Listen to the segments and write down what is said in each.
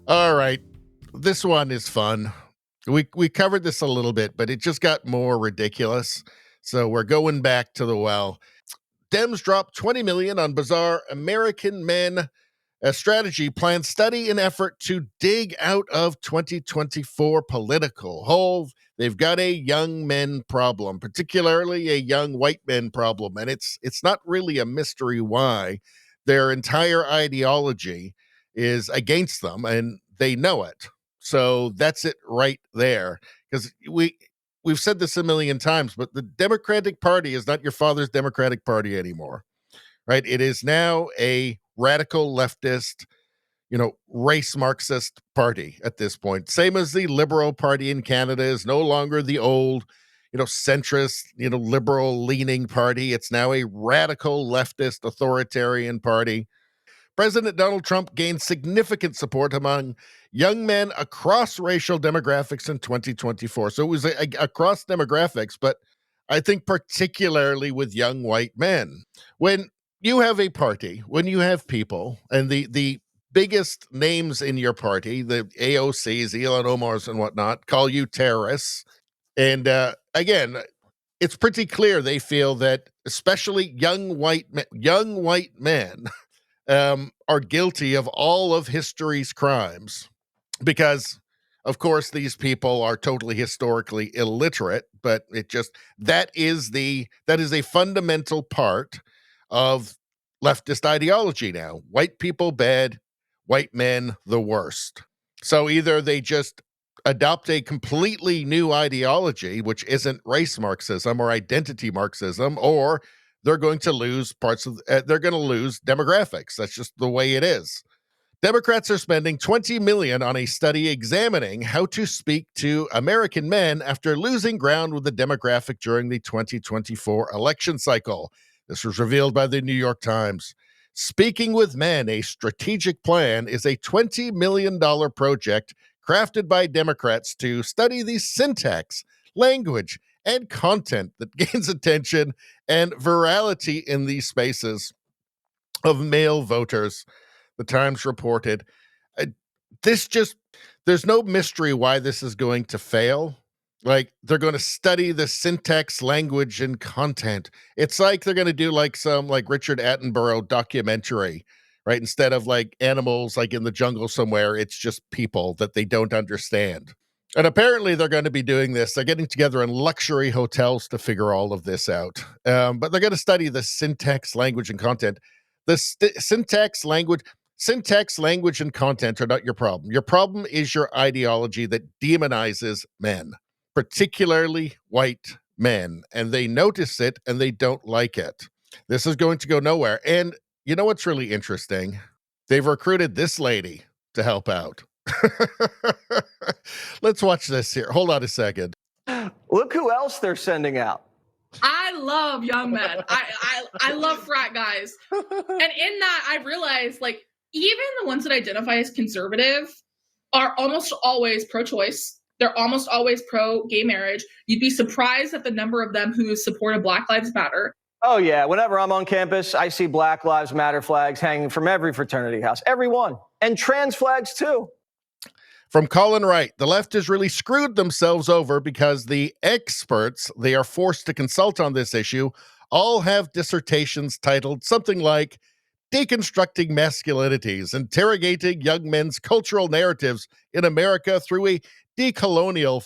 All right. This one is fun. We covered this a little bit, but it just got more ridiculous. So we're going back to the well. Dems drop 20 million on bizarre American men. A strategy plan study in effort to dig out of 2024 political hole. They've got a young men problem, particularly a young white men problem, and it's not really a mystery why. Their entire ideology is against them, and they know it. So that's it right there. Because we've said this a million times, but the Democratic Party is not your father's Democratic Party anymore, right? It is now a radical leftist, race Marxist party at this point. Same as the Liberal Party in Canada is no longer the old, centrist, liberal leaning party. It's now a radical leftist authoritarian party. President Donald Trump gained significant support among young men across racial demographics in 2024. So it was across demographics, but I think particularly with young white men. When you have a party, when you have people, and the biggest names in your party, the AOCs, Elon Omars and whatnot, call you terrorists. And again, it's pretty clear they feel that especially young white men are guilty of all of history's crimes because, of course, these people are totally historically illiterate, but that is a fundamental part of leftist ideology now. White people bad, white men the worst. So either they just adopt a completely new ideology, which isn't race Marxism or identity Marxism, or they're going to lose they're going to lose demographics. That's just the way it is. Democrats are spending 20 million on a study examining how to speak to American men after losing ground with the demographic during the 2024 election cycle. This was revealed by the New York Times. Speaking with Men, a strategic plan, is a $20 million project crafted by Democrats to study the syntax, language, and content that gains attention and virality in these spaces of male voters, the Times reported. There's no mystery why this is going to fail. Like, they're going to study the syntax, language, and content. It's like they're going to do like some like Richard Attenborough documentary, right? Instead of like animals like in the jungle somewhere, it's just people that they don't understand. And apparently they're going to be doing this. They're getting together in luxury hotels to figure all of this out. But they're going to study the syntax, language, and content. The syntax, language, and content are not your problem. Your problem is your ideology that demonizes men, particularly white men. And they notice it and they don't like it. This is going to go nowhere. And you know what's really interesting? They've recruited this lady to help out. Let's watch this here. Hold on a second. Look who else they're sending out. I love young men. I love frat guys. And in that, I realized, like, even the ones that identify as conservative are almost always pro-choice. They're almost always pro-gay marriage. You'd be surprised at the number of them who support Black Lives Matter. Oh, yeah. Whenever I'm on campus, I see Black Lives Matter flags hanging from every fraternity house. Every one. And trans flags, too. From Colin Wright, the left has really screwed themselves over because the experts they are forced to consult on this issue all have dissertations titled something like Deconstructing Masculinities, Interrogating Young Men's Cultural Narratives in America Through a Decolonial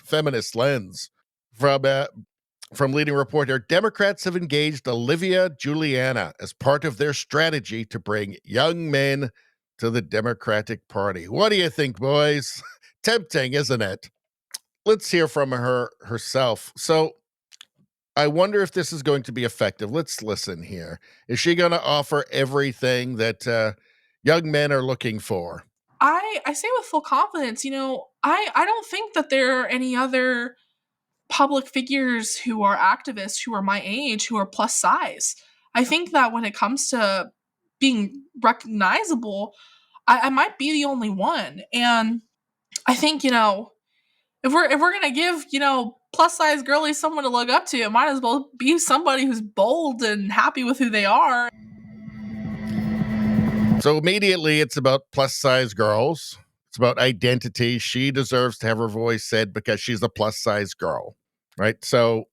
Feminist Lens. From leading reporter, Democrats have engaged Olivia Juliana as part of their strategy to bring young men to the Democratic Party. What do you think, boys? Tempting, isn't it? Let's hear from her herself. So I wonder if this is going to be effective. Let's listen here. Is she going to offer everything that young men are looking for? I say with full confidence, I don't think that there are any other public figures who are activists who are my age who are plus size. I think that when it comes to being recognizable, I might be the only one. And I think, if we're gonna give, plus size girlies someone to look up to, it might as well be somebody who's bold and happy with who they are. So immediately it's about plus size girls. It's about identity. She deserves to have her voice said because she's a plus size girl, right? So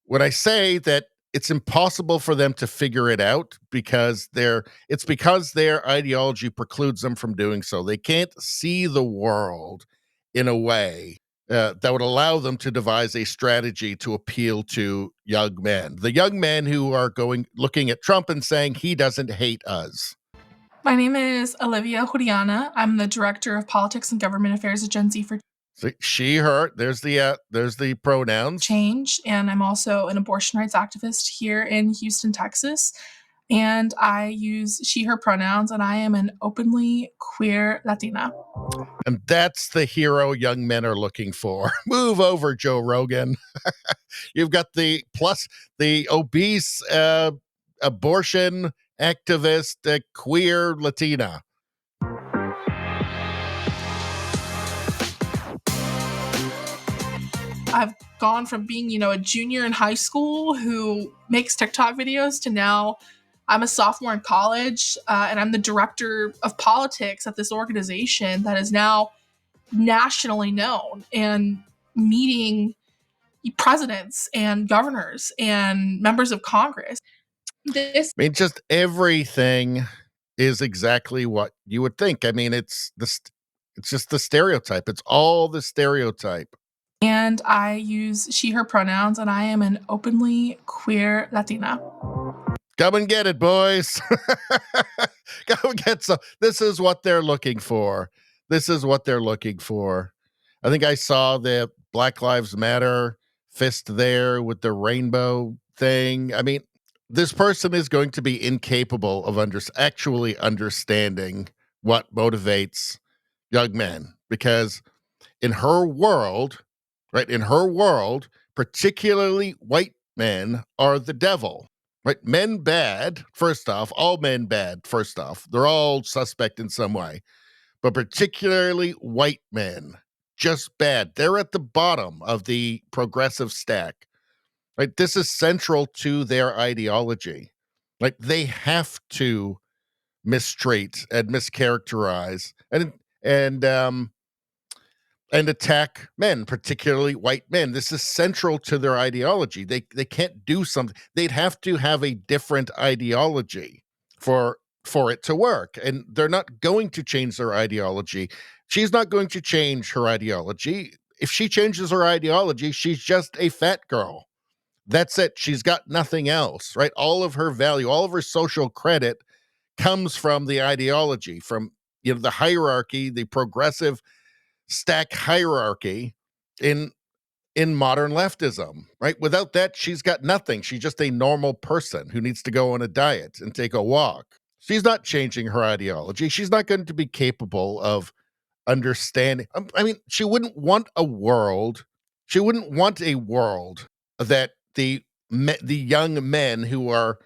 when I say that it's impossible for them to figure it out because it's because their ideology precludes them from doing so. They can't see the world in a way that would allow them to devise a strategy to appeal to young men. The young men who are looking at Trump and saying he doesn't hate us. My name is Olivia Juliana. I'm the Director of Politics and Government Affairs at Gen Z for She, her. There's the pronouns. Change, and I'm also an abortion rights activist here in Houston, Texas. And I use she, her pronouns, and I am an openly queer Latina. And that's the hero young men are looking for. Move over, Joe Rogan. You've got the obese abortion activist, queer Latina. I've gone from being, a junior in high school who makes TikTok videos to now I'm a sophomore in college, and I'm the director of politics at this organization that is now nationally known and meeting presidents and governors and members of Congress. I mean, just everything is exactly what you would think. I mean, it's just the stereotype. It's all the stereotype. And I use she, her pronouns, and I am an openly queer Latina. Come and get it, boys. Go get some. This is what they're looking for. This is what they're looking for. I think I saw the Black Lives Matter fist there with the rainbow thing. I mean, this person is going to be incapable of actually understanding what motivates young men because in her world, right, particularly white men are the devil. Right? Men bad, first off, all men bad, first off. They're all suspect in some way. But particularly white men, just bad. They're at the bottom of the progressive stack. Right? This is central to their ideology. Like they have to mistreat and mischaracterize and attack men, particularly white men. This is central to their ideology. They can't do something. They'd have to have a different ideology for it to work. And they're not going to change their ideology. She's not going to change her ideology. If she changes her ideology, she's just a fat girl. That's it. She's got nothing else, right? All of her value, all of her social credit comes from the ideology, from the hierarchy, the progressive stack hierarchy in modern leftism, right? Without that, she's got nothing. She's just a normal person who needs to go on a diet and take a walk. She's not changing her ideology. She's not going to be capable of understanding. I mean, she wouldn't want a world that the young men who are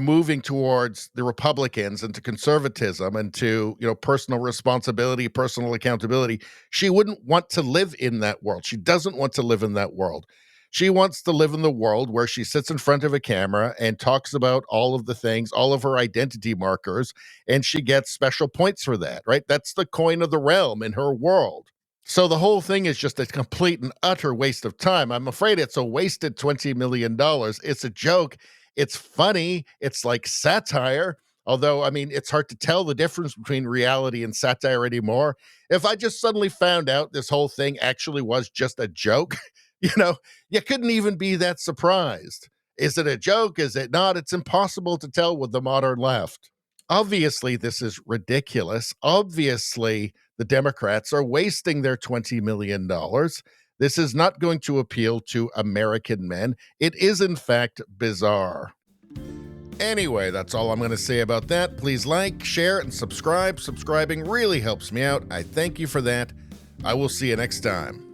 moving towards the Republicans and to conservatism and to, personal responsibility, personal accountability. She wouldn't want to live in that world. She doesn't want to live in that world. She wants to live in the world where she sits in front of a camera and talks about all of the things, all of her identity markers, and she gets special points for that, right? That's the coin of the realm in her world. So the whole thing is just a complete and utter waste of time. I'm afraid it's a wasted $20 million. It's a joke. It's funny. It's like satire. Although, I mean, it's hard to tell the difference between reality and satire anymore. If I just suddenly found out this whole thing actually was just a joke, you couldn't even be that surprised. Is it a joke? Is it not? It's impossible to tell with the modern left. Obviously, this is ridiculous. Obviously, the Democrats are wasting their $20 million. This is not going to appeal to American men. It is, in fact, bizarre. Anyway, that's all I'm going to say about that. Please like, share, and subscribe. Subscribing really helps me out. I thank you for that. I will see you next time.